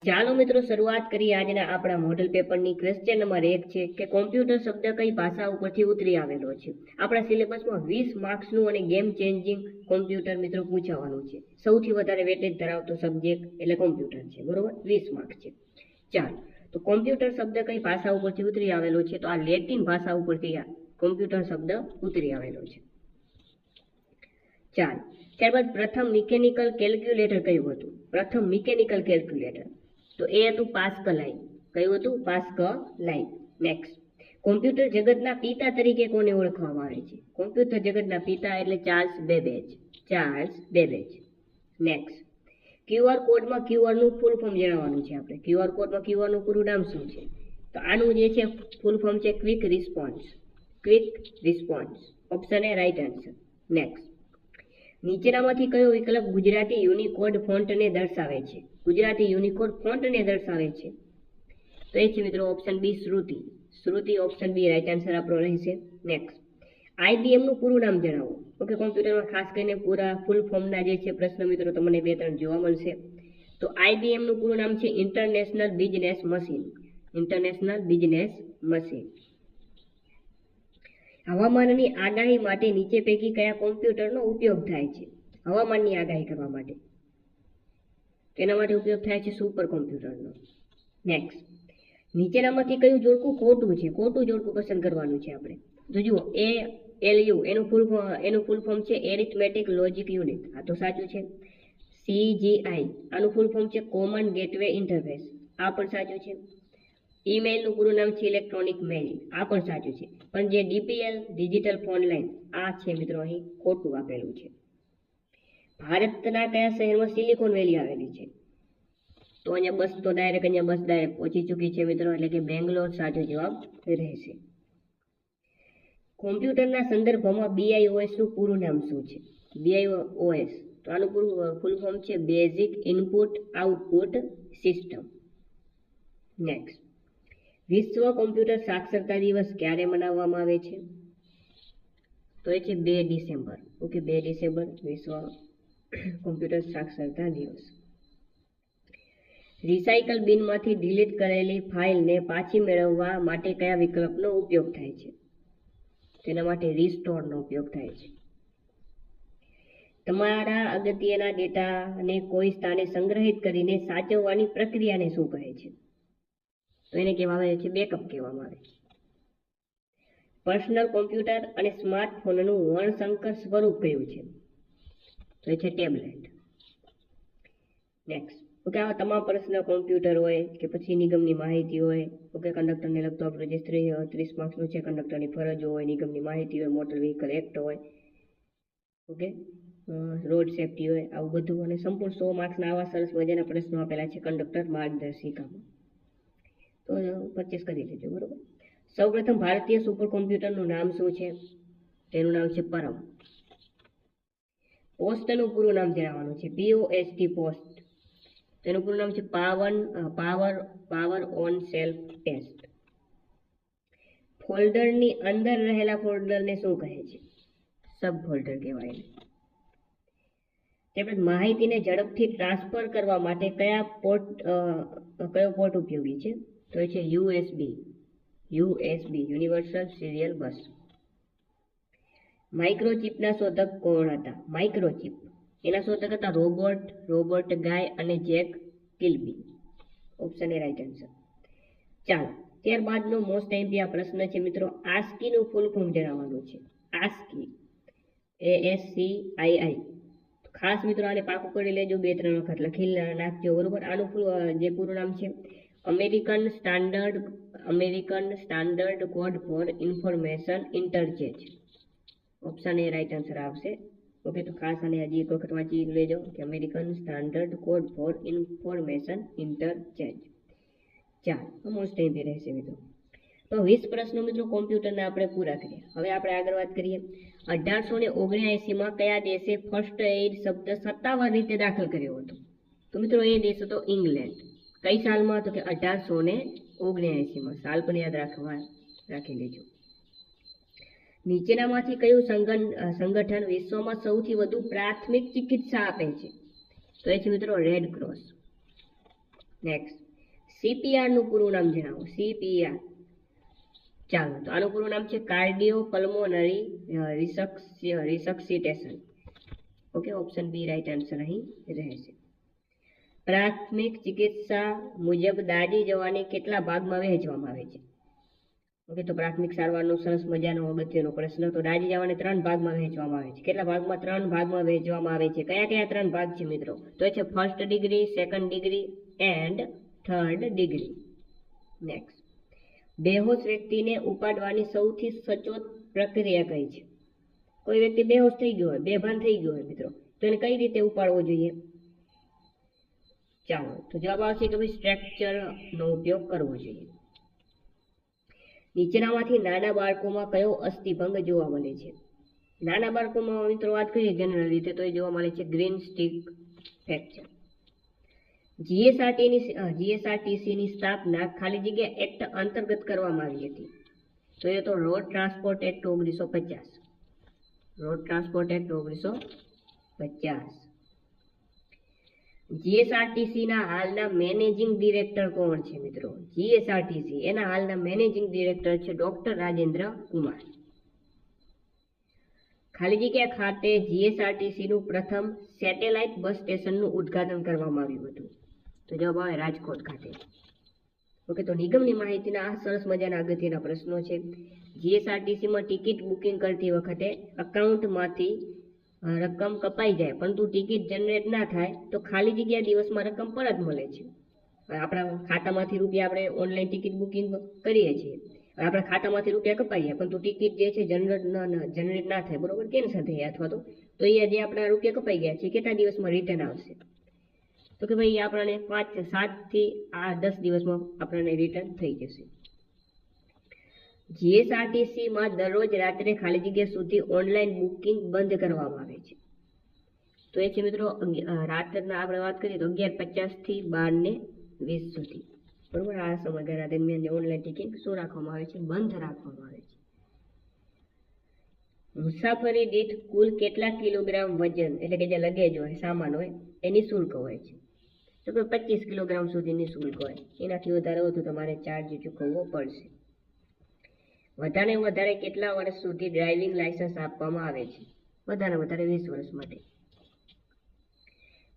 ચાલો મિત્રો શરૂઆત કરીએ આજના આપણા મોડલ પેપરની. ક્વેશ્ચન નંબર 1 છે કે કોમ્પ્યુટર શબ્દ કઈ ભાષા ઉપરથી ઉતરી આવેલો છે. આપણા સિલેબસમાં 20 માર્ક્સનું અને ગેમ ચેન્જિંગ કોમ્પ્યુટર મિત્રો પૂછાવાનું છે. સૌથી વધારે વેટેજ ધરાવતો સબ્જેક્ટ એટલે કોમ્પ્યુટર છે, બરોબર. 20 માર્ક્સ છે. ચાલો, તો કોમ્પ્યુટર શબ્દ કઈ ભાષા ઉપરથી ઉતરી આવેલો છે? તો આ લેટિન ભાષા ઉપરથી આ કોમ્પ્યુટર શબ્દ ઉતરી આવેલો છે. ચાલો, ત્યારબાદ પ્રથમ મિકેનિકલ કેલ્ક્યુલેટર કયું હતું? પ્રથમ મિકેનિકલ કેલ્ક્યુલેટર તો એ હતું પાસ્કલાઈ. કયું હતું? પાસ્કલાઈ. નેક્સ્ટ, કોમ્પ્યુટર જગતના પિતા તરીકે કોને ઓળખવામાં આવે છે? કોમ્પ્યુટર જગતના પિતા એટલે Charles Babbage. Charles Babbage. Next, QR કોડમાં ક્યુઆર નું ફૂલ ફોર્મ જણાવવાનું છે આપણે. ક્યુઆર કોડમાં ક્યુઆર નું પૂરું નામ શું છે? તો આનું જે છે ફૂલ ફોર્મ છે quick response. Quick response. Option A right answer. Next, નીચેનામાંથી કયો વિકલ્પ ગુજરાતી યુનિકોડ ફોન્ટને દર્શાવે છે? ગુજરાતી યુનિકોડ ફોન્ટને દર્શાવે છે તો એ છે મિત્રો ઓપ્શન બી શ્રુતિ. શ્રુતિ ઓપ્શન બી રાઈટ આન્સર આપણો રહેશે. નેક્સ્ટ, આઈબીએમ નું પૂરું નામ જણાવો. ઓકે, કોમ્પ્યુટરમાં ખાસ કરીને પૂરા ફૂલ ફોર્મના જે છે પ્રશ્ન મિત્રો તમને 2-3 જોવા મળશે. તો આઈબીએમ નું પૂરું નામ છે international business machine. International business machine. હવામાનની આગાહી માટે નીચે પૈકી કયા કોમ્પ્યુટરનો ઉપયોગ થાય છે? હવામાનની આગાહી કરવા માટે તેના માટે ઉપયોગ થાય છે સુપર કોમ્પ્યુટરનો. નેક્સ્ટ, નીચેનામાંથી કયું જોડકું ખોટું છે? ખોટું જોડકું પસંદ કરવાનું છે આપણે. તો જુઓ, ALU એનું ફૂલ ફોર્મ છે એરિથમેટિક લોજિક યુનિટ. આ તો સાચું છે. CGI આનું ફૂલ ફોર્મ છે કોમન ગેટવે ઇન્ટરફેસ. આ પણ સાચું છે. ઈમેલ નું પૂરું નામ છે ઇલેક્ટ્રોનિક મેઇલ. આ પણ સાચું છે. પણ જે DPL ડિજિટલ ફોન લાઈન આ છે મિત્રો અહીં ખોટું આપેલું છે. ભારતના કયા શહેરમાં સિલિકોન વેલી આવેલી છે? તો અહીંયા બસ ડાયરેક્ટ પહોંચી ચૂકી છે મિત્રો, એટલે કે બેંગ્લોર સાચો જવાબ રહેશે. કોમ્પ્યુટરના સંદર્ભમાં BIOS નું પૂરું નામ શું છે? BIOS તો આનું પૂરું ફૂલ ફોર્મ છે basic input output system. Next, વિશ્વ કોમ્પ્યુટર સાક્ષરતા દિવસ ક્યારે મનાવવામાં આવે છે? તો એ છે 2 ડિસેમ્બર. ઓકે, 2 ડિસેમ્બર વિશ્વ કોમ્પ્યુટર સાક્ષરતા દિવસ. રિસાયકલ બિનમાંથી ડિલીટ કરેલી ફાઇલને પાછી મેળવવા માટે કયા વિકલ્પનો ઉપયોગ થાય છે? તેના માટે રિસ્ટોરનો ઉપયોગ થાય છે. તમારા અગત્યના ડેટાને કોઈ સ્થાને સંગ્રહિત કરીને સાચવવાની પ્રક્રિયાને શું કહે છે? તો એને કહેવામાં આવે છે બેકઅપ કહેવામાં આવે છે. પર્સનલ કોમ્પ્યુટર અને સ્માર્ટફોનનું વર્ણસંકર સ્વરૂપ કયું છે? તો એ છે ટેબ્લેટ. નેક્સ્ટ, ઓકે, આવા તમામ પર્સનલ કોમ્પ્યુટર હોય કે પછી નિગમની માહિતી હોય, ઓકે, કંડક્ટરને લગતો આપણો જે 30 માર્ક્સનું છે, કંડક્ટરની ફરજો હોય, નિગમની માહિતી હોય, મોટર વ્હીકલ એક્ટ હોય, ઓકે, રોડ સેફ્ટી હોય, આવું બધું. અને સંપૂર્ણ 100 માર્ક્સના આવા સરસ મજાના પ્રશ્નો આપેલા છે કંડક્ટર માર્ગદર્શિકામાં. તો પરચેસ કરી લેજો, બરોબર. સૌપ્રથમ ભારતીય સુપર કોમ્પ્યુટરનું નામ શું છે? તેનું નામ છે પરમ. પોસ્ટનું પૂરું નામ જણાવવાનું છે. POST post. તેનું પૂરું નામ છે પાવર ઓન સેલ્ફ ટેસ્ટ. ફોલ્ડરની અંદર રહેલા ફોલ્ડરને શું કહે છે? સબ ફોલ્ડર કહેવાય. તેમજ માહિતીને ઝડપથી ટ્રાન્સફર કરવા માટે કયો પોર્ટ ઉપયોગી છે? તો એ છે USB યુનિવર્સલ સિરિયલ બસ. માઇક્રોચિપના શોધક કોણ હતા? માઇક્રોચિપ એના શોધક હતા રોબર્ટ ગાય અને Jack Kilby. Option A right answer. ચાલો, ત્યારબાદનો મોસ્ટ ઇમ્પોર્ટન્ટ પ્રશ્ન છે મિત્રો, ASCII નું ફૂલ ફોર્મ જણાવવાનું છે. ASCII ASCII. ખાસ મિત્રો આને પાકું કરી લેજો, 2-3 વખત લખી નાખજો, બરોબર. આનું જે પૂરું નામ છે American standard code four information interchange. Option A right answer આવશે. ઓકે, તો ખાસ આને હજી એક વખત વાંચી લેજો કે American standard code four information interchange. ચાલો, મોસ્ટ ઇમ્પોર્ટન્ટ રહેશે મિત્રો. તો 20 પ્રશ્નો મિત્રો કોમ્પ્યુટરના આપણે પૂરા કરીએ. હવે આપણે આગળ વાત કરીએ. 1879માં કયા દેશે ફર્સ્ટ એઇડ શબ્દ સત્તાવાર રીતે દાખલ કર્યો હતો? તો મિત્રો એ દેશ હતો ઇંગ્લેન્ડ. કઈ સાલમાં? તો કે 1879માં. સાલ પણ યાદ રાખી લેજો. નીચેનામાંથી કયું સંગઠન વિશ્વમાં સૌથી વધુ પ્રાથમિક ચિકિત્સા આપે છે? તો એ છે મિત્રો રેડ ક્રોસ. નેક્સ્ટ, CPR નું પૂરું નામ જણાવો. CPR, ચાલો તો આનું પૂરું નામ છે cardio pulmonary resuscitation. Okay, option B right answer અહીં રહેશે. પ્રાથમિક ચિકિત્સા મુજબ દાઝી જવાને કેટલા ભાગમાં વહેંચવામાં આવે છે? ઓકે, તો પ્રાથમિક સારવારનો સરસ મજાનો અગત્યનો પ્રશ્ન. તો દાઝી જવાને 3 ભાગમાં વહેંચવામાં આવે છે. કેટલા ભાગમાં? 3 ભાગમાં વહેંચવામાં આવે છે. કયા કયા 3 ભાગ છે મિત્રો? તો એ છે first degree, second degree and third degree. Next, બેહોશ વ્યક્તિને ઉપાડવાની સૌથી સચોટ પ્રક્રિયા કઈ છે? કોઈ વ્યક્તિ બેહોશ થઈ ગયો હોય, બેભાન થઈ ગયો હોય મિત્રો, તો એને કઈ રીતે ઉપાડવો જોઈએ? ચાલો તો જવાબ આવશે કે ભાઈ સ્ટ્રેક્ચરનો ઉપયોગ કરવો જોઈએ. નીચેનામાંથી નાના બાળકોમાં કયો અસ્થિભંગ જોવા મળે છે? નાના બાળકોમાં મિત્રો વાત કરીએ જનરલ રીતે તો એ જોવા મળે છે ગ્રીન સ્ટિક ફ્રેક્ચર. જીએસઆરટીસીની સ્થાપના ખાલી જગ્યા એક્ટ અંતર્ગત કરવામાં આવી હતી. તો એ તો road transport act 1950. Road transport act 1950. જીએસઆરટીસીના હાલના મેનેજિંગ ડિરેક્ટર કોણ છે મિત્રો? જીએસઆરટીસી એના હાલના મેનેજિંગ ડિરેક્ટર છે ડોક્ટર રાજેન્દ્ર કુમાર. ખાલી જગ્યા ખાતે જીએસઆરટીસીનું પ્રથમ સેટેલાઇટ બસ સ્ટેશનનું ઉદ્ઘાટન કરવામાં આવ્યું હતું. તો જવાબ આવે રાજકોટ ખાતે. ઓકે, તો નિગમની માહિતીના આ સરસ મજાના અગત્યના પ્રશ્નો છે. જીએસઆરટીસીમાં ટિકિટ બુકિંગ કરતી વખતે અકાઉન્ટમાંથી રકમ કપાઈ જાય પરંતુ ટિકિટ જનરેટ ના થાય તો ખાલી જગ્યા દિવસમાં રકમ પરત મળે છે. આપણા ખાતામાંથી રૂપિયા આપણે ઓનલાઈન ટિકિટ બુકિંગ કરીએ છીએ, આપણા ખાતામાંથી રૂપિયા કપાઈ જાય પરંતુ ટિકિટ જે છે જનરેટ ના થાય, બરોબર, કેન્સલ થઈ અથવા તો એ જે આપણા રૂપિયા કપાઈ ગયા છે કેટલા દિવસમાં રિટર્ન આવશે? તો કે ભાઈ આપણને 7 થી 10 દિવસમાં આપણને રિટર્ન થઈ જશે. જીએસઆરટીસીમાં દરરોજ રાત્રે ખાલી જગ્યા સુધી ઓનલાઈન બુકિંગ બંધ કરવામાં આવે છે. તો એ છે મિત્રો રાત્રના આપણે વાત કરીએ તો 11:50 થી 12:20 સુધી, બરોબર. આ સમયગાળા દરમિયાન ઓનલાઈન ટિકિટ શું રાખવામાં આવે છે? બંધ રાખવામાં આવે છે. મુસાફરી દીઠ કુલ કેટલા કિલોગ્રામ વજન એટલે કે જે લગેજ હોય, સામાન હોય, એની શુલ્ક હોય છે? તો 25 કિલોગ્રામ સુધીની શુલ્ક હોય. એનાથી વધારે હોય તો તમારે ચાર્જ ચૂકવવો પડશે. વધારે વધારે કેટલા વર્ષ સુધી ડ્રાઇવિંગ લાયસન્સ આપવામાં આવે છે? વધારે વધારે 20 વર્ષ માટે.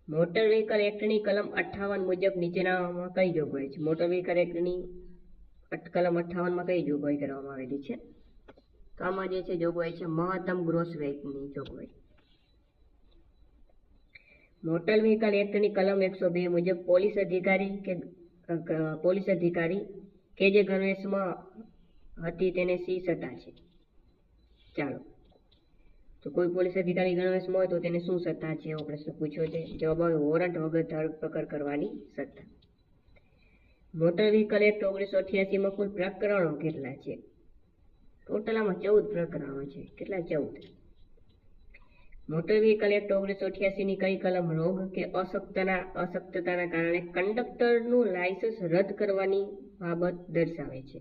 મોટર વ્હીકલ એક્ટની કલમ 58 મુજબ નીચેનામાં કઈ જોગવાઈ છે? મોટર વ્હીકલ એક્ટની કલમ 58 માં કઈ જોગવાઈ કરવામાં આવેલી છે? તો આમાં જે છે જોગવાઈ છે મહત્તમ ગ્રોસ વેઇટની જોગવાઈ. મોટર વ્હીકલ એક્ટની કલમ 102 મુજબ પોલીસ અધિકારી કે જે ગણવેશમાં હતી તેને શી સત્તા છે? ચાલો તો કોઈ પોલીસ અધિકારી ગણવેશમાં હોય તો તેને શું સત્તા છે એવો પ્રશ્ન પૂછ્યો છે. જવાબ આવે વોરંટ વગર ધરપકડ કરવાની સત્તા. મોટર વ્હીકલ એક્ટ 1988 માં કુલ પ્રકરણો કેટલા છે? ટોટલ આમાં 14 પ્રકરણો છે. કેટલા? 14. મોટર વ્હીકલ એક્ટ 1988 ની કઈ કલમ રોગ કે અશક્તતાના કારણે કંડક્ટરનું લાયસન્સ રદ કરવાની બાબત દર્શાવે છે?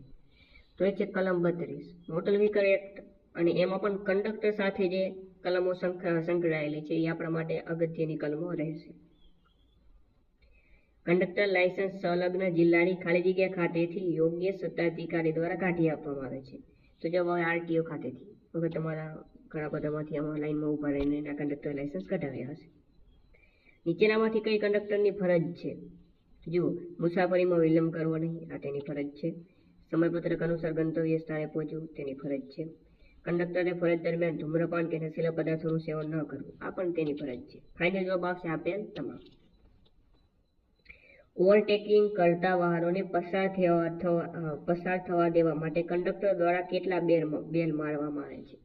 તો એ છે કલમ 32 મોટર વ્હીકલ એક્ટ. અને એમાં પણ કંડક્ટર સાથે જે કલમો સંકળાયેલી છે એ આપણા માટે અગત્યની કલમો રહેશે. કંડક્ટર લાયસન્સ સંલગ્ન જિલ્લાની ખાલી જગ્યા ખાતેથી યોગ્ય સત્તાધિકારી દ્વારા કાઢી આપવામાં આવે છે. તો જવાબ આવે આરટીઓ ખાતેથી. હવે તમારા ઘણા બધામાંથી આમાં લાઈનમાં ઉભા રહીને એના કંડક્ટર લાયસન્સ કઢાવ્યા હશે. નીચેનામાંથી કઈ કંડક્ટરની ફરજ છે? જુઓ, મુસાફરીમાં વિલંબ કરવો નહીં, આ તેની ફરજ છે. સમયપત્રક અનુસાર ગંતવ્ય સ્થાને પહોંચવું, તેની ફરજ છે. કંડક્ટરે ફરજ દરમિયાન ધૂમ્રપાન કે નશીલા પદાર્થોનું સેવન ન કરવું, આ પણ તેની ફરજ છે. ફાઇનલ જવાબ આવશે આપેલ તમામ. ઓવરટેકિંગ કરતા વાહનોને પસાર થવા દેવા માટે કંડક્ટર દ્વારા કેટલા બેલ મારવામાં આવે છે?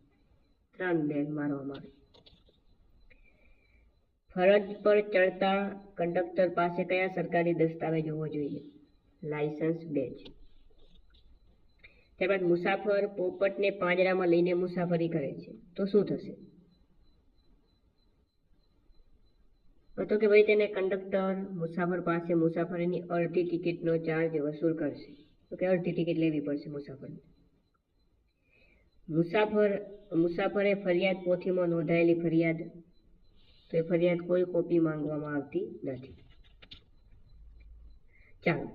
3 બેલ મારવામાં આવે. ફરજ પર ચડતા કંડક્ટર પાસે કયા સરકારી દસ્તાવેજ હોવો જોઈએ? લાયસન્સ, બેજ. ત્યારબાદ મુસાફર પોપટને પાંજરામાં લઈને મુસાફરી કરે છે તો શું થશે? તો કે ભાઈ તેને કંડક્ટર મુસાફર પાસે મુસાફરીની અડધી ટિકિટનો ચાર્જ વસૂલ કરશે. તો કે અડધી ટિકિટ લેવી પડશે મુસાફરને. મુસાફરે ફરિયાદ પોથીમાં નોંધાયેલી ફરિયાદ, તો એ ફરિયાદ કોઈ કોપી માંગવામાં આવતી નથી. ચાલો,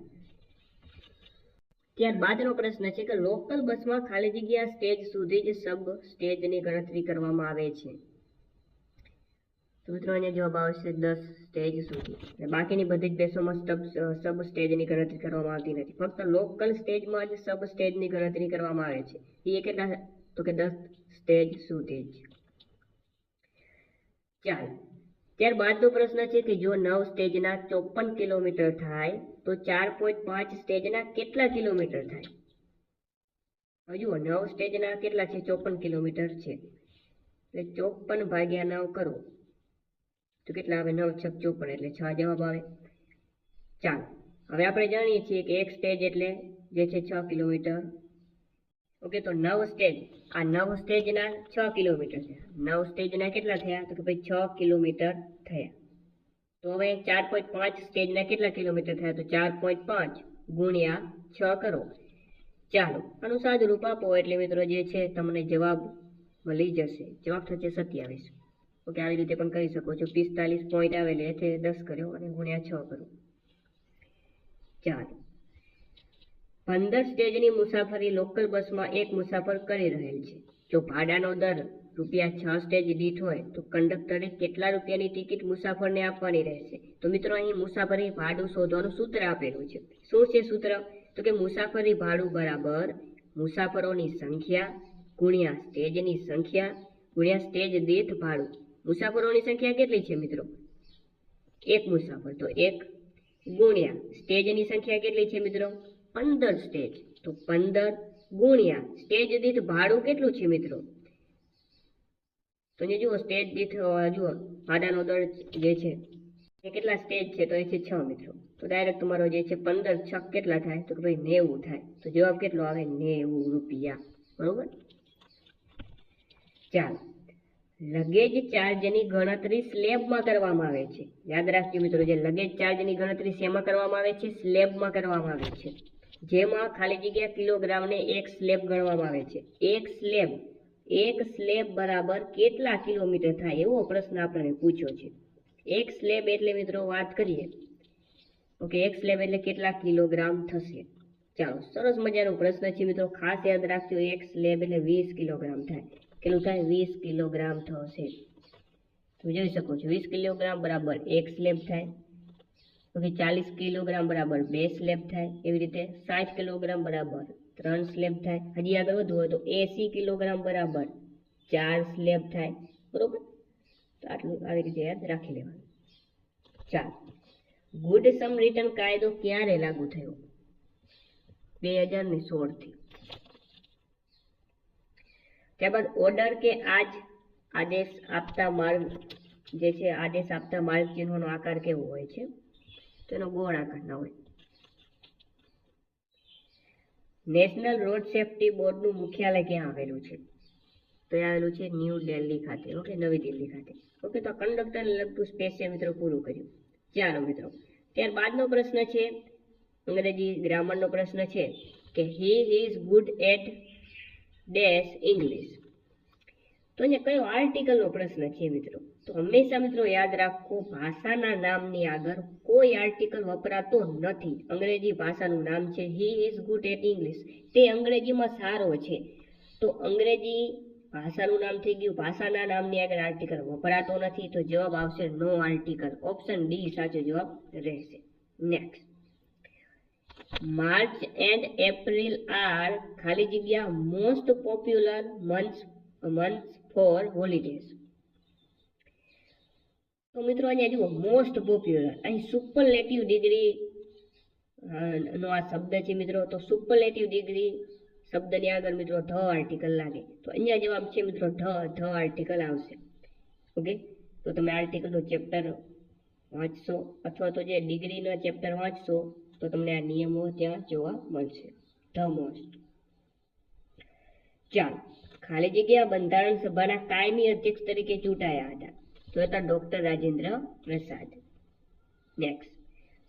ત્યારબાદનો પ્રશ્ન છે કે લોકલ બસમાં ખાલી જગ્યા સ્ટેજ સુધી જ સબ સ્ટેજની ગણતરી કરવામાં આવે છે. તો મિત્રો અહીંયા જવાબ આવશે 10 સ્ટેજ સુધી. બાકીની બધી જ બસોમાં સબ સ્ટેજની ગણતરી કરવામાં આવતી નથી. ફક્ત લોકલ સ્ટેજમાં જ સબ સ્ટેજની ગણતરી કરવામાં આવે છે. એ કેટલા? તો કે 10 સ્ટેજ સુધી જ. ચાલો, ત્યારબાદનો પ્રશ્ન છે કે જો 9 સ્ટેજના 54 કિલોમીટર થાય તો 4.5 સ્ટેજના કેટલા કિલોમીટર થાય? હવે જુઓ, 9 સ્ટેજના કેટલા છે? 54 કિલોમીટર છે. એટલે 54 ભાગ્યા 9 કરો તો કેટલા આવે? 9 × 6 = 54, એટલે 6 જવાબ આવે. ચાલો, હવે આપણે જાણીએ છીએ કે એક સ્ટેજ એટલે જે છે 6 કિલોમીટર. ઓકે, તો 9 સ્ટેજ, આ 9 સ્ટેજના 6 કિલોમીટર છે. 9 સ્ટેજના કેટલા થયા? તો કે ભાઈ 6 કિલોમીટર થયા. તો હવે 4.5 સ્ટેજના કેટલા કિલોમીટર થયા? તો 4.5 ગુણ્યા 6 કરો. ચાલો, આનું સાદુરૂપ આપો એટલે મિત્રો જે છે તમને જવાબ મળી જશે. જવાબ થશે 27. ઓકે, આવી રીતે પણ કરી શકો છો. 45 પોઈન્ટ આવેલે એટલે 10 કર્યો અને ગુણ્યા 6 કરો. ચાલો, 15 સ્ટેજની મુસાફરી લોકલ બસમાં એક મુસાફર કરી રહેલ છે. જો ભાડાનો દર ₹6 સ્ટેજ દીઠ હોય તો કંડક્ટરે કેટલા રૂપિયાની ટિકિટ મુસાફરને આપવાની રહેશે? તો મિત્રો અહીં મુસાફરી ભાડું શોધવાનું સૂત્ર આપેલું છે. શું છે સૂત્ર? તો કે મુસાફરી ભાડું બરાબર મુસાફરોની સંખ્યા ગુણ્યા સ્ટેજની સંખ્યા ગુણ્યા સ્ટેજ દીઠ ભાડું. મુસાફરોની સંખ્યા કેટલી છે મિત્રો? 1 મુસાફર, તો 1 ગુણ્યા સ્ટેજની સંખ્યા કેટલી છે મિત્રો? 15 સ્ટેજ, તો 15 ગુણ્યા સ્ટેજ દીઠ ભાડું કેટલું છે મિત્રો? તો જુઓ, સ્ટેજ દીઠ જુઓ ભાડાનો દર જે છે એ કેટલા સ્ટેજ છે? તો એ છે 6 મિત્રો. તો ડાયરેક્ટ તમારો જે છે 15 × 6 કેટલા થાય? તો કે ભાઈ 90 થાય. તો જવાબ કેટલો આવે? 90 રૂપિયા. બરોબર. ચાલો, લગેજ ચાર્જની ગણતરી સ્લેબમાં કરવામાં આવે છે. યાદ રાખજો મિત્રો, જે લગેજ ચાર્જની ગણતરી શેમાં કરવામાં આવે છે? સ્લેબમાં કરવામાં આવે છે. જેમાં ખાલી જગ્યા કિલોગ્રામને એક સ્લેબ ગણવામાં આવે છે. એક સ્લેબ બરાબર કેટલા કિલોમીટર થાય? એવો પ્રશ્ન આપણને પૂછ્યો છે. એક સ્લેબ એટલે મિત્રો વાત કરીએ, ઓકે, એક સ્લેબ એટલે કેટલા કિલોગ્રામ થશે? ચાલો, સરસ મજાનો પ્રશ્ન છે મિત્રો. ખાસ યાદ રાખજો, એક સ્લેબ એટલે 20 કિલોગ્રામ થાય. કેટલું થાય? 20 કિલોગ્રામ થશે. તમે જોઈ શકો છો, 20 કિલોગ્રામ બરાબર એક સ્લેબ થાય. ઓકે, 40 કિલોગ્રામ બરાબર 2 સ્લેબ થાય. એવી રીતે 60 કિલોગ્રામ બરાબર 3 સ્લેબ થાય. હજી આગળ વધવું હોય તો 80 કિલોગ્રામ બરાબર 4 સ્લેબ થાય. બરોબર. તો આટલું આવી રીતે યાદ રાખી લેવાનું. ચાલો, ગુડ સમ રિટર્ન કાયદો ક્યારે લાગુ થયો? 2016 થી. ત્યારબાદ ઓર્ડર કે આદેશ આપતા માર્ગ જે છે, આદેશ આપતા માર્ગ ચિહ્નોનો આકાર કેવો હોય છે? તો એનો ગોળ આકારના હોય. નેશનલ રોડ સેફ્ટી બોર્ડનું મુખ્યાલય ક્યાં આવેલું છે? તો એ આવેલું છે ન્યૂ દિલ્હી ખાતે. ઓકે, નવી દિલ્હી ખાતે. ઓકે, તો કંડક્ટરને લગતું સ્પેશિયલ મિત્રો પૂરું કર્યું. ચાલો મિત્રો, ત્યારબાદનો પ્રશ્ન છે અંગ્રેજી ગ્રામરનો પ્રશ્ન છે કે he is good at dash English. તો અહીંયા કયો આર્ટિકલનો પ્રશ્ન છે મિત્રો? તો હંમેશા મિત્રો યાદ રાખો, ભાષાના નામની આગળ કોઈ આર્ટિકલ વપરાતો નથી. અંગ્રેજી ભાષાનું નામ છે he is good at English. તે અંગ્રેજીમાં સારો છે. તો અંગ્રેજી ભાષાનું નામ થઈ ગયું. ભાષાના નામની આગળ આર્ટિકલ વપરાતો નથી. તો જવાબ આવશે નો આર્ટિકલ. ઓપ્શન ડી સાચો જવાબ રહેશે. Next, March and April are ખાલી જગ્યા most popular months for holidays. તો મિત્રો અહીંયા જુઓ, મોસ્ટ પોપ્યુલર, અહીં સુપરલેટિવ ડિગ્રી નો આ શબ્દ છે મિત્રો. તો સુપરલેટિવ ડિગ્રી શબ્દની આગળ મિત્રો ધ આર્ટિકલ લાગે. તો અહીંયા જવાબ છે મિત્રો ધ આર્ટિકલ આવશે. ઓકે, તો તમે આર્ટિકલનો ચેપ્ટર વાંચશો અથવા તો જે ડિગ્રીના ચેપ્ટર વાંચશો તો તમને આ નિયમો ત્યાં જોવા મળશે. The most. ચાલો, ખાલી જગ્યા બંધારણ સભાના કાયમી અધ્યક્ષ તરીકે ચૂંટાયા હતા. તો હતા ડોક્ટર રાજેન્દ્ર પ્રસાદ. નેક્સ્ટ,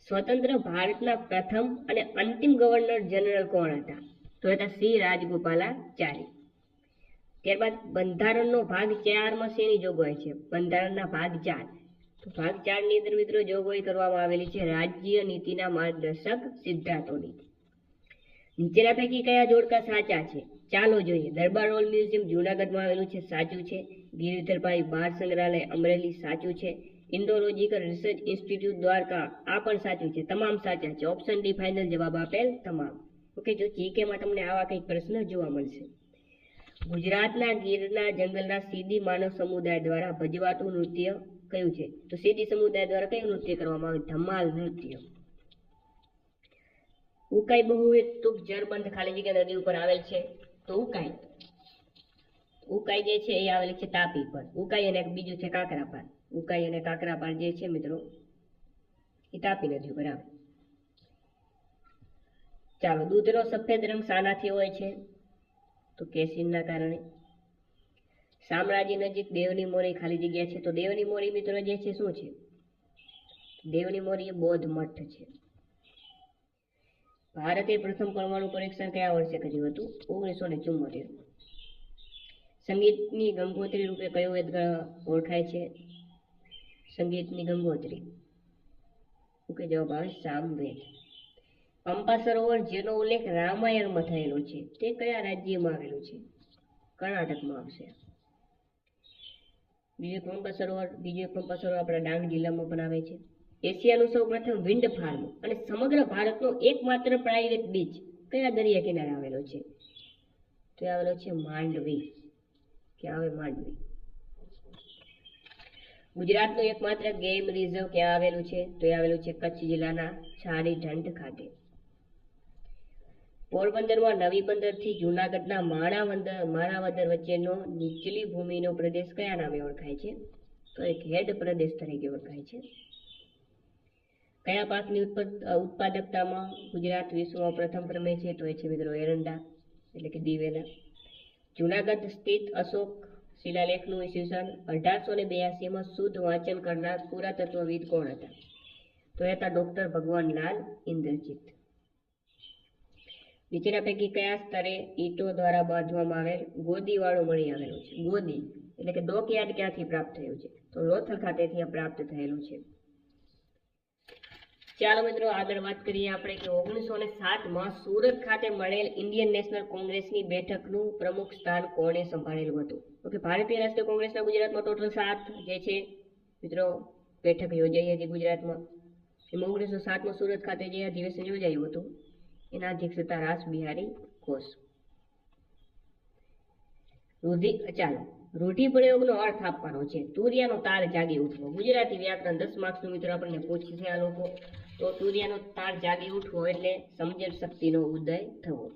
સ્વતંત્ર ભારતના પ્રથમ અને અંતિમ ગવર્નર જનરલ કોણ હતા? તો હતા શ્રી રાજગોપાલાચારી. ત્યારબાદ બંધારણનો ભાગ 4 માં શેની જોગવાઈ છે? બંધારણના ભાગ 4 તો ભાગ 4 ની અંદર મિત્રો જોગવાઈ કરવામાં આવેલી છે રાજ્ય નીતિના માર્ગદર્શક સિદ્ધાંતોની. નીચેના પૈકી કયા જોડકા સાચા છે? ચાલો જોઈએ. દરબાર રોલ મ્યુઝિયમ જૂનાગઢમાં આવેલું છે, સાચું છે. ગિરિધરભાઈ બાળ સંગ્રહાલય અમરેલી, સાચું છે. ઇન્ડોલોજીકલ રિસર્ચ ઇન્સ્ટિટ્યૂટ દ્વારકા, આ પણ સાચું છે. તમામ સાચા છે. ઓપ્શન ડી ફાઇનલ જવાબ આપેલ તમામ. ઓકે, જો જીકેમાં તમને આવા કંઈક પ્રશ્ન જોવા મળશે. ગુજરાતના ગીરના જંગલના સીધી માનવ સમુદાય દ્વારા ભજવાતું નૃત્ય કયું છે? તો સીધી સમુદાય દ્વારા કયું નૃત્ય કરવામાં આવે? ધમાલ નૃત્ય. ઉકાઈ બહુહેતુક જળબંધ ખાલી જગ્યા નદી ઉપર આવેલ છે. તો ઉકાઈ જે છે એ આવેલી છે તાપી પર. ઉકાઈ અને બીજું છે કાકરાપાર. ઉકાઈ અને કાકરાપાર જે છે મિત્રો એ તાપી નદી ઉપર આવે. ચાલો, દૂધનો સફેદ રંગ શાનાથી હોય છે? તો કેસીનના કારણે. શામળાજી નજીક દેવની મોરી ખાલી જગ્યા છે. તો દેવની મોરી મિત્રો જે છે શું છે? દેવની મોરી એ બૌદ્ધ મઠ છે. ભારતે પ્રથમ પરમાણુ પરીક્ષણ કયા વર્ષે કર્યું હતું? 1974. સંગીતની ગંગોત્રી રૂપે કયો વેદ ઓળખાય છે? સંગીતની ગંગોત્રી. ઓકે, જવાબ આવે સામવેદ. પંપા સરોવર જેનો ઉલ્લેખ રામાયણમાં થયેલો છે તે કયા રાજ્યમાં આવેલું છે? કર્ણાટકમાં આવશે. બીજું પંપા સરોવર આપણા ડાંગ જિલ્લામાં પણ આવે છે. એશિયાનું સૌ પ્રથમ વિન્ડ ફાર્મ અને સમગ્ર ભારતનો એકમાત્ર પ્રાઇવેટ બીચ કયા દરિયા કિનારે આવેલો છે? તો આવેલો છે માંડવી. ક્યાં આવે? માંડવી. ગુજરાતનું એકમાત્ર ગેમ રિઝર્વ ક્યાં આવેલું છે? તો એ આવેલું છે કચ્છ જિલ્લાના છારી ઢંઢ ખાતે. પોરબંદરમાં નવી બંદરથી જૂનાગઢના માણાવદર વચ્ચેનો નીચલી ભૂમિનો પ્રદેશ કયા નામે ઓળખાય છે? તો એક હેડ પ્રદેશ તરીકે ઓળખાય છે. કયા પાકની ઉત્પાદકતામાં ગુજરાત વિશ્વમાં પ્રથમ ક્રમે છે? તો એ છે મિત્રો એરંડા એટલે કે દિવેલા. જૂનાગઢ સ્થિત અશોક શિલાલેખનું ઈસવીસન 1882માં શુદ્ધ વાંચન કરનાર પુરાતત્વવિદ કોણ હતા? તો એ હતા ડોક્ટર ભગવાનલાલ ઇન્દ્રજીત. નીચેના પૈકી કયા સ્તરે ઈંટો દ્વારા બાંધવામાં આવેલ ગોદીવાળો મળી આવેલો છે? ગોદી એટલે કે ડોકયાર્ડ ક્યાંથી પ્રાપ્ત થયું છે? તો લોથલ ખાતેથી પ્રાપ્ત થયેલું છે. ચાલો મિત્રો, આગળ વાત કરીએ આપણે કે 1907માં સુરત ખાતે મળેલ ઇન્ડિયન નેશનલ કોંગ્રેસની બેઠકનું પ્રમુખ સ્થાન કોણે સંભાળેલું હતું? ઓકે, ભારતીય રાષ્ટ્રીય કોંગ્રેસના ગુજરાતમાં ટોટલ 7 જે છે મિત્રો બેઠક યોજાઈ હતી ગુજરાતમાં. એમાં 1907માં સુરત ખાતે જે અધિવેશન યોજાયું હતું એના અધ્યક્ષ હતા રાસ બિહારી ઘોષ. રૂઢિપ્રયોગનો અર્થ આપવાનો છે. તુરિયાનો તાર જાગી ઉઠવો. ગુજરાતી વ્યાકરણ 10 માર્ક્સનું મિત્રો આપણને પૂછશે આ લોકો. તો તુરિયાનો તાર જાગી ઉઠવો એટલે સમજણ શક્તિનો ઉદય થવો.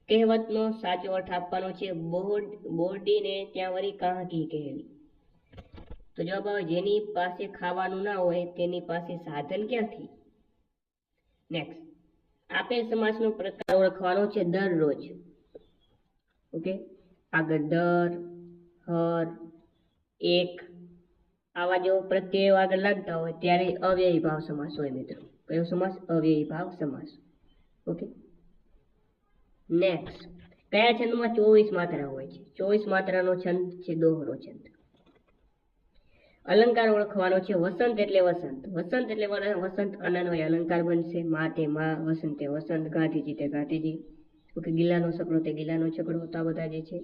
કહેવતનો સાચો અર્થ આપવાનો છે. બોરડીને ત્યાં વળી કાહકી કહેવી. તો જવાબ આવે જેની પાસે ખાવાનું ના હોય તેની પાસે સાધન ક્યાંથી? નેક્સ્ટ, આપેલ સમાસનો પ્રકાર ઓળખવાનો છે. દરરોજ. ઓકે, આગળ દર, હર, એક આવા જો પ્રત્યય આગળ લાગતા હોય ત્યારે અવ્યયી ભાવ સમાસ હોય મિત્રો. કયો સમાસ? અવ્યયી ભાવ સમાસ. ઓકે, નેક્સ્ટ, કયા છંદમાં 24 માત્રા હોય છે? 24 માત્રાનો છંદ છે દોહરો છંદ. અલંકાર ઓળખવાનો છે. વસંત એટલે વસંત. વસંત એટલે વસંત અનન્વય અલંકાર બનશે. મા તે મા, વસંતે વસંત, ગાંધીજી તે ગાંધીજી. ઓકે, ગિલ્લાનો છકડો તે ગિલ્લાનો છકડો. તો આ બધા જે છે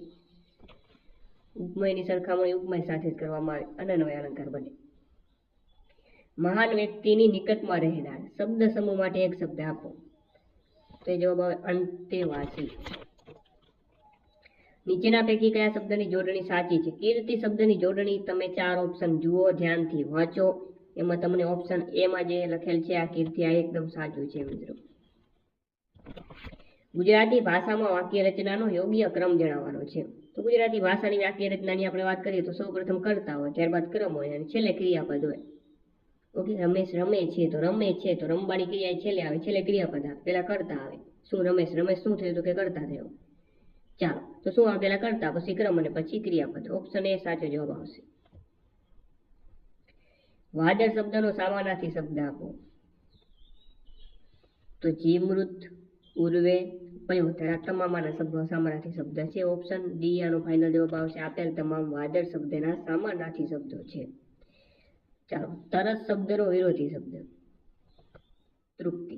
ઉપમેયની સરખામણી ઉપમેય સાથે જ કરવામાં આવે, અનન્વય અલંકાર બને. મહાન વ્યક્તિની નિકટમાં રહેનાર શબ્દ સમૂહ માટે એક શબ્દ આપો. તો એ જવાબ આવે અંતેવાસી. નીચેના પૈકી કયા શબ્દની જોડણી સાચી છે? કીર્તિ શબ્દની જોડણી તમે 4 ઓપ્શન જુઓ, ધ્યાનથી વાંચો. એમાં તમને ઓપ્શન એ માં જે લખેલ છે આ કીર્તિ આ એકદમ સાચું છે મિત્રો. ગુજરાતી ભાષામાં વાક્ય રચનાનો યોગ્ય ક્રમ જણાવવાનો છે. તો ગુજરાતી ભાષાની વાક્ય રચનાની આપણે વાત કરીએ તો સૌપ્રથમ કર્તા હોય, ત્યારબાદ ક્રમ હોય અને છેલ્લે ક્રિયાપદ હોય. ઓકે, રમેશ રમે છે તો રમે છે તો રમવાની ક્રિયા છેલ્લે આવે, છેલ્લે ક્રિયાપદ આવે, પેલા કર્તા આવે. શું રમેશ? રમેશ શું થયું? તો કે કર્તા થયો. ચાલો, તો શું આવે? પેલા કર્તા, પછી ક્રમ અને પછી ક્રિયાપદ. ઓપ્શન એ સાચો જવાબ આવશે. વાદળ શબ્દનો સામાનાર્થી શબ્દ આપો. તો જીમૃત, ઉર્વે, પયોતર આ તમામના શબ્દો સામાનાર્થી શબ્દ છે. ઓપ્શન ડી આનો ફાઇનલ જવાબ આવશે. આપેલ તમામ વાદળ શબ્દના સામાનાર્થી શબ્દો છે. ચાલો, તરસ શબ્દનો વિરોધી શબ્દ તૃપ્તિ.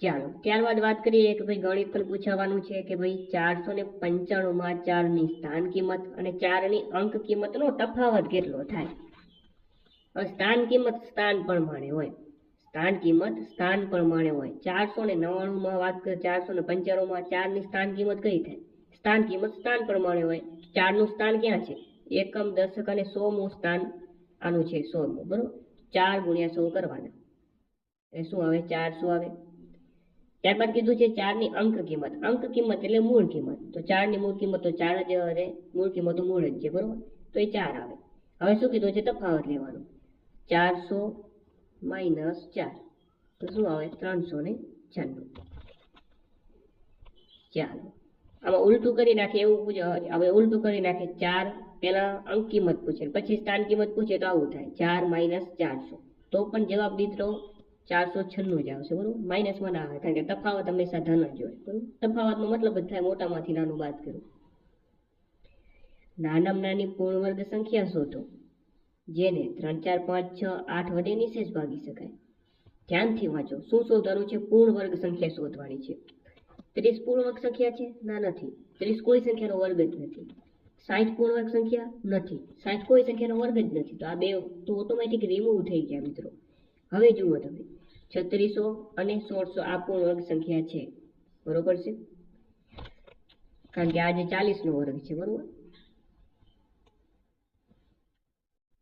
ચાલો, ત્યારબાદ વાત કરીએ કે ભાઈ ગણિત પણ પૂછાવાનું છે કે ભાઈ 495 માં 4 ની સ્થાન કિંમત અને 4 ની અંક કિંમતનો તફાવત કેટલો થાય. હવે સ્થાન કિંમત સ્થાન પ્રમાણે હોય, સ્થાન કિંમત સ્થાન પ્રમાણે હોય. 499 માં વાત કરીએ, 495 માં 4 ની સ્થાન કિંમત કઈ થાય? સ્થાન કિંમત સ્થાન પ્રમાણે હોય. 4 નું સ્થાન ક્યાં છે? એકમ, દશક અને 100મું સ્થાન આનું છે 100મું, બરોબર. 4 ગુણ્યા 100 કરવાના એટલે શું આવે? 400 આવે. ત્યારબાદ કીધું છે 4 ની અંક કિંમત. અંક કિંમત એટલે મૂળ કિંમત. તો 4 ની મૂળ કિંમત તો 4 જ આવે, મૂળ કિંમત તો મૂળ જ છે, બરોબર. તો એ 4 આવે. હવે શું કીધું છે? તફાવત લેવાનો. 400 માઇનસ 4 તો શું આવે? 396. ચાલો, આમાં ઉલટું કરી નાખે એવું પૂછે. હવે ઉલટું કરી નાખે. 4 પેલા અંક કિંમત પૂછે, પછી સ્થાન કિંમત પૂછે તો આવું થાય. 4 માઇનસ 400 તો પણ જવાબ મિત્રો 496 જ આવશે, બરોબર. માઇનસમાં ના આવે, કારણ કે તફાવત હંમેશા ધન જ હોય, બરોબર. તફાવતનો મતલબ જ થાય મોટામાંથી નાનું બાદ કરવું. નાનામાં નાની પૂર્ણ વર્ગ સંખ્યા શોધો જેને 3, 4, 5, 6, 8 વડે નિશેષ ભાગી શકાય. ધ્યાનથી વાંચો. શું શોધવાનું છે? પૂર્ણ વર્ગ સંખ્યા શોધવાની છે. 30 પૂર્ણ વર્ગ સંખ્યા છે? ના, નથી. 30 કોઈ સંખ્યાનો વર્ગ જ નથી. 60 પૂર્ણ વર્ગ સંખ્યા નથી. 60 કોઈ સંખ્યાનો વર્ગ જ નથી. તો આ બે તો ઓટોમેટિક રિમૂવ થઈ ગયા મિત્રો. હવે જુઓ તમે, 3600 અને 1600 આ પૂર્ણ વર્ગ સંખ્યા છે, બરોબર છે, કારણ કે આ જે 40નો વર્ગ છે, બરોબર,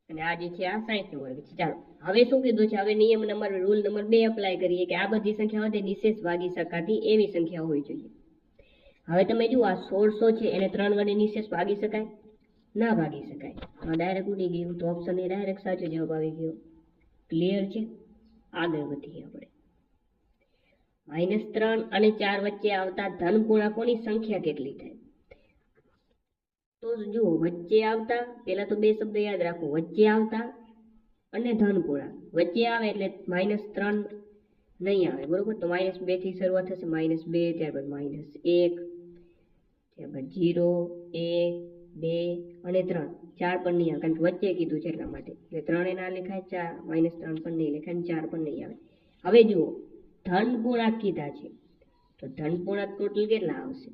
અને આ જે છે આ 60નો વર્ગ છે. ચાલો, હવે શું કીધું છે? હવે નિયમ નંબર રૂલ નંબર 2 એપ્લાય કરીએ કે આ બધી સંખ્યા વડે નિશેષ ભાગી શકાતી એવી સંખ્યા હોવી જોઈએ. હવે તમે જુઓ, આ 1600 છે એને 3 વડે નિશેષ ભાગી શકાય? ના ભાગી શકાય. આ ડાયરેક્ટ ઉડી ગયું, તો ઓપ્શન એ ડાયરેક્ટ સાચો જવાબ આવી ગયો. ક્લિયર છે? આગળ વધીએ આપણે. -3 અને 4 વચ્ચે આવતા ધન પૂર્ણાંકોની સંખ્યા કેટલી થાય? તો જુઓ, વચ્ચે આવતા, પેલા તો બે શબ્દ યાદ રાખો, વચ્ચે આવતા અને ધન પૂર્ણાંક. વચ્ચે આવે એટલે -3 નહીં આવે, બરોબર. તો -2 થી શરૂઆત થશે. -2, ત્યારબાદ -1, ત્યારબાદ 0, 1, 2 અને 3. 4 પણ નહીં આવે, કારણ કે વચ્ચે કીધું છે એટલા માટે. એટલે 3 ના લખાય, 3 પણ નહીં લખાય, 4 પણ નહીં આવે. હવે જુઓ, ધન પૂર્ણાંક કીધા છે, તો ધન પૂર્ણાંક ટોટલ કેટલા આવશે?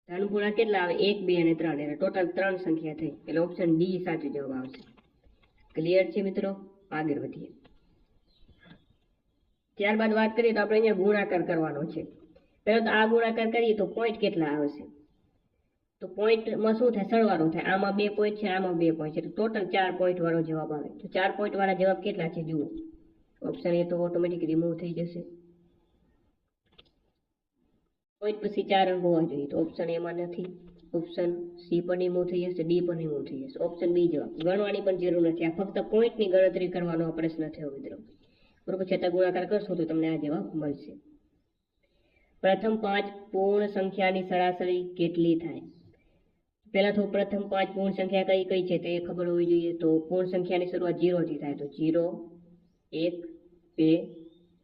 ધન પૂર્ણાંક કેટલા આવે? 1, 2 અને 3, એટલે ટોટલ 3 સંખ્યા થઈ. એટલે ઓપ્શન ડી સાચો જવાબ આવશે. ક્લિયર છે મિત્રો? આગળ વધીએ. ત્યારબાદ વાત કરીએ તો આપણે અહીંયા ગુણાકાર કરવાનો છે. પહેલા તો આ ગુણાકાર કરીએ તો પોઈન્ટ કેટલા આવશે? તો પોઈન્ટમાં શું થાય? સરવાળો થાય. આમાં 2 પોઈન્ટ છે, આમાં 2 પોઈન્ટ છે, ટોટલ 4 પોઈન્ટ વાળો જવાબ આવે. તો 4 પોઈન્ટ વાળા જવાબ કેટલા છે જુઓ. ઓપ્શન એ તો ઓટોમેટિક રિમૂવ થઈ જશે. પોઈન્ટ પછી 4 અંક હોવા જોઈએ, તો ઓપ્શન એમાં નથી. ઓપ્શન સી પણ રિમૂવ થઈ જશે, ડી પણ રિમૂવ થઈ જશે. ઓપ્શન બી જવાબ. ગણવાની પણ જરૂર નથી. આ ફક્ત પોઈન્ટની ગણતરી કરવાનો પ્રશ્ન થયો મિત્રો, બરોબર. છતાં ગુણાકાર કરશો તો તમને આ જવાબ મળશે. પ્રથમ 5 પૂર્ણ સંખ્યાની સરાસરી કેટલી થાય? પહેલા તો પ્રથમ 5 પૂર્ણ સંખ્યા કઈ કઈ છે તે ખબર હોવી જોઈએ. તો પૂર્ણ સંખ્યાની શરૂઆત 0 થી થાય, તો 0, 1, 2,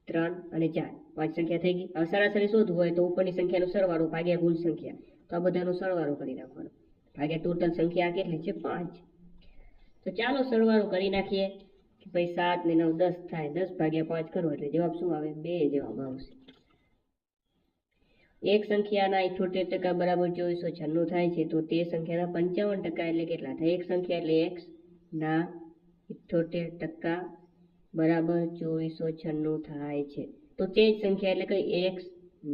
3 અને 4, 5 સંખ્યા થઈ ગઈ. હવે સરાસરી શોધવું હોય તો ઉપરની સંખ્યાનો સરવાળો ભાગ્યા કુલ સંખ્યા. તો આ બધાનો સરવાળો કરી નાખવાનો, ભાગ્યા ટોટલ સંખ્યા કેટલી છે? 5. તો ચાલો સરવાળો કરી નાખીએ કે ભાઈ 7 ને 9 10 થાય. 10 ભાગ્યા 5 કરો એટલે જવાબ શું આવે? 2 જવાબ આવશે. એક સંખ્યાના 78% બરાબર 2496 થાય છે, તો તે સંખ્યાના 55% એટલે કેટલા થાય? એક સંખ્યા એટલે x ના 78% બરાબર 2496 થાય છે. તો તે જ સંખ્યા એટલે કઈ? x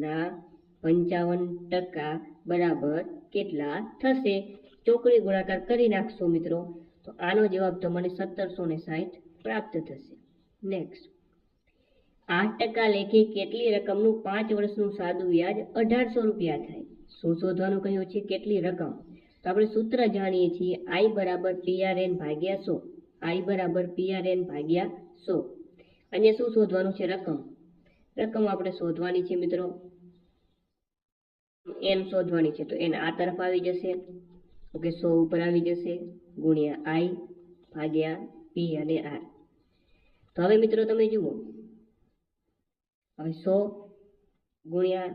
ના 55% બરાબર કેટલા થશે? ચોકડી ગુણાકાર કરી નાખશો મિત્રો, તો આનો જવાબ તમને 1760 પ્રાપ્ત થશે. નેક્સ્ટ, 8% લેખે કેટલી રકમનું 5 વર્ષનું સાદું વ્યાજ 1800 રૂપિયા થાય? શું શોધવાનું કહ્યું છે? કેટલી રકમ? તો આપણે સૂત્ર જાણીએ છીએ, I બરાબર PRN ભાગ્યા 100. I બરાબર PRN ભાગ્યા 100. અહીંયા શું શોધવાનું છે? રકમ. રકમ આપણે શોધવાની છે મિત્રો, n શોધવાની છે. તો n આ તરફ આવી જશે, ઓકે, 100 ઉપર આવી જશે, ગુણ્યા I ભાગ્યા P અને R. તો હવે મિત્રો તમે જુઓ, હવે 100 ગુણ્યા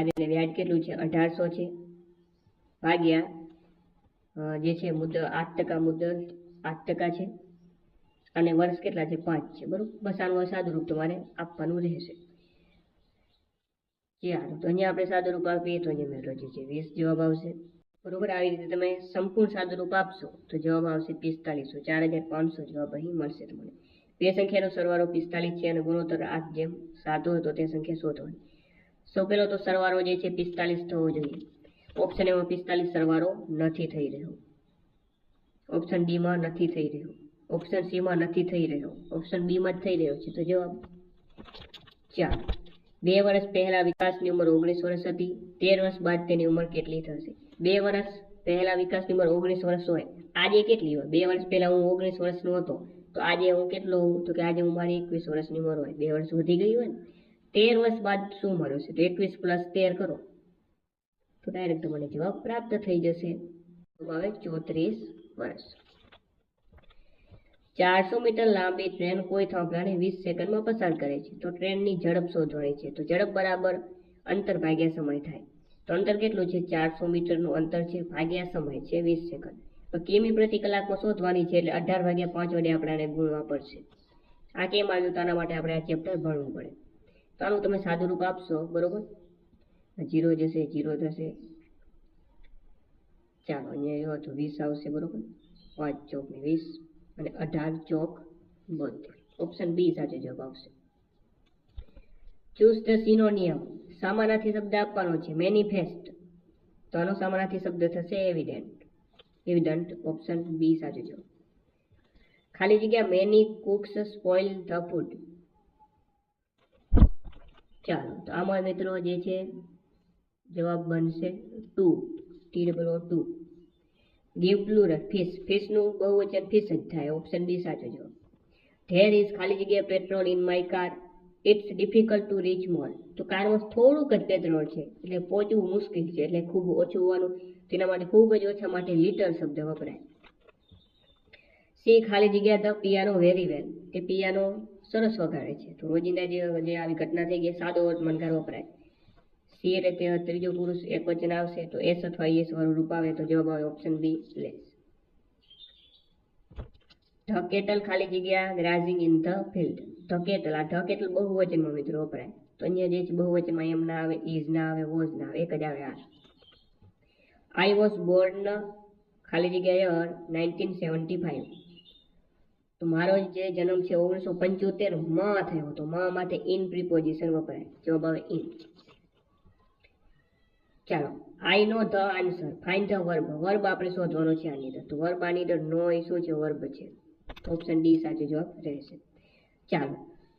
R એટલે વ્યાજ કેટલું છે? 1800 છે, ભાગ્યા જે છે મુદ્દત 8% મુદ્દત 8% છે અને વર્ષ કેટલા છે 5 છે બરોબર. બસ આનું સાદું રૂપ તમારે આપવાનું રહેશે. ચાલો તો અહીંયા આપણે સાદું રૂપ આપીએ તો અહીંયા મેળવો છે 20 જવાબ આવશે બરોબર. આવી રીતે તમે સંપૂર્ણ સાદું રૂપ આપશો તો જવાબ આવશે 4500, 4500 જવાબ અહીં મળશે તમને. બે સંખ્યાનો સરવાળો 45 છે અને ગુણોત્તર 8:7 હતો તે સંખ્યા શોધવાની. સૌ પહેલો તો સરવાળો જે છે 45 થવો જોઈએ. ઓપ્શન એમાં 45 સરવાળો નથી થઈ રહ્યો, ઓપ્શન ડી માં નથી થઈ રહ્યો, ઓપ્શન સી માં નથી થઈ રહ્યો, ઓપ્શન બી માં જ થઈ રહ્યો છે. તો જવાબ 4. 2 વર્ષ પહેલા વિકાસની ઉંમર 19 વર્ષ હતી. 13 વર્ષ બાદ તેની ઉંમર કેટલી થશે? 2 વર્ષ પહેલા વિકાસની ઉંમર 19 વર્ષ હોય, આજે કેટલી હોય? 2 વર્ષ પહેલા હું 19 વર્ષનો હતો તો આજે હું કેટલો હોઉં? તો કે આજે હું મારી 21 વર્ષની ઉંમર હોય. 2 વર્ષ વધી ગઈ હોય ને. 13 વર્ષ બાદ શું મળ્યું છે? તો 21 + 13 કરો તો ડાયરેક્ટ મને જવાબ પ્રાપ્ત થઈ જશે. હવે 34 વર્ષ. 400 મીટર લાંબી ટ્રેન કોઈ થાંભલાને 20 સેકન્ડમાં પસાર કરે છે તો ટ્રેનની ઝડપ શોધવાની છે. તો ઝડપ બરાબર અંતર ભાગ્યા સમય થાય. તો અંતર કેટલું છે? 400 મીટરનું અંતર છે ભાગ્યા સમય છે 20 સેકન્ડ. તો કિમી પ્રતિ કલાકમાં શોધવાની છે એટલે 18/5 વડે આપણે આને ગુણવા પડશે. આ કેમ આવ્યું? તો આના માટે આપણે આ ચેપ્ટર ભણવું પડે. તો આનું તમે સાદું રૂપ આપશો બરોબર. 0 જશે, 0 થશે. ચાલો અહીંયા તો 20 આવશે બરોબર. 5 ચોક 20 અને 18 ચોક 72. ઓપ્શન બી સાચો જવાબ આવશે. Choose the સિનોનિયમ. સામાનાર્થી શબ્દ આપવાનો છે. મેનિફેસ્ટ તો આનો સામાનાર્થી શબ્દ થશે એવિડન્ટ. એવિડન્ટ ઓપ્શન બી સાચો જવાબ. ખાલી જગ્યા many cooks spoil the food. ચાલો તો આમાં મિત્રો જે છે જવાબ બનશે 2. TWO2. Give plural fish. ફિશનું બહુવચન ફિશ જ થાય. ઓપ્શન બી સાચો જવાબ. ધેર ઇઝ ખાલી જગ્યા petrol in my car. It's difficult to reach mall. તો કારમાં થોડુંક જ પેટ્રોલ છે એટલે પહોંચવું મુશ્કેલ છે એટલે ખૂબ ઓછું હોવાનું. તેના માટે ખૂબ જ ઓછા માટે લિટલ શબ્દ વપરાય. સી ખાલી જગ્યા ધ પિયાનો વેરી વેલ. તે પિયાનો સરસ વગાડે છે. તો રોજિંદા જે આવી ઘટના થઈ ગઈ સાદો વર્તમાનકાર વપરાય. સી એટલે તે ત્રીજો પુરુષ એકવચન આવશે તો એસ અથવા એસ વાળું રૂપ આવે તો જવાબ આવે option B less. The cattle ખાલી જગ્યા grazing in the field. The cattle. આ ધ કેટલ બહુવચનમાં મિત્રો વપરાય. તો અહીંયા જે છે બહુવચનમાં એમ ના આવે, ઇઝ ના આવે, વોઝ ના આવે, એક જ આવે આ. આઈ વોઝ બોર્ન ખાલી જગ્યા યર 1975. તો મારો જે જન્મ છે 1975 માં થયો હતો. માં માટે ઇન પ્રિપોઝિશન વપરાય. જવાબ આવે ઇન. ચાલો I know the answer. Find the verb. Verb આપણે શોધવાનો છે આની અંદર. તો વર્બ આની અંદર નો એ શું છે? વર્બ છે. ઓપ્શન ડી સાચો જવાબ રહેશે. ચાલો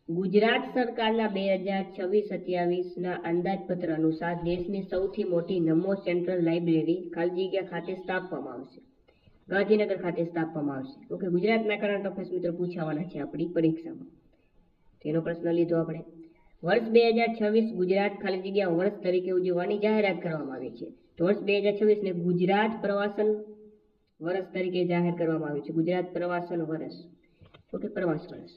ગુજરાત સરકારના 2026-27ના અંદાજપત્ર અનુસાર દેશની સૌથી મોટી નમો સેન્ટ્રલ લાઇબ્રેરી ખાલી જગ્યા ખાતે સ્થાપવામાં આવશે. ગાંધીનગર ખાતે સ્થાપવામાં આવશે. ઓકે. ગુજરાતના કરંટ અફેર્સ મિત્રો પૂછાવાના છે આપણી પરીક્ષામાં. તેનો પ્રશ્ન લીધો આપણે. વર્ષ 2026 ગુજરાત ખાલી જગ્યા વર્ષ તરીકે ઉજવવાની જાહેરાત કરવામાં આવી છે. તો વર્ષ 2026 ને ગુજરાત પ્રવાસન વર્ષ તરીકે જાહેર કરવામાં આવ્યું છે. ગુજરાત પ્રવાસન વર્ષ. ઓકે. પ્રવાસ વર્ષ.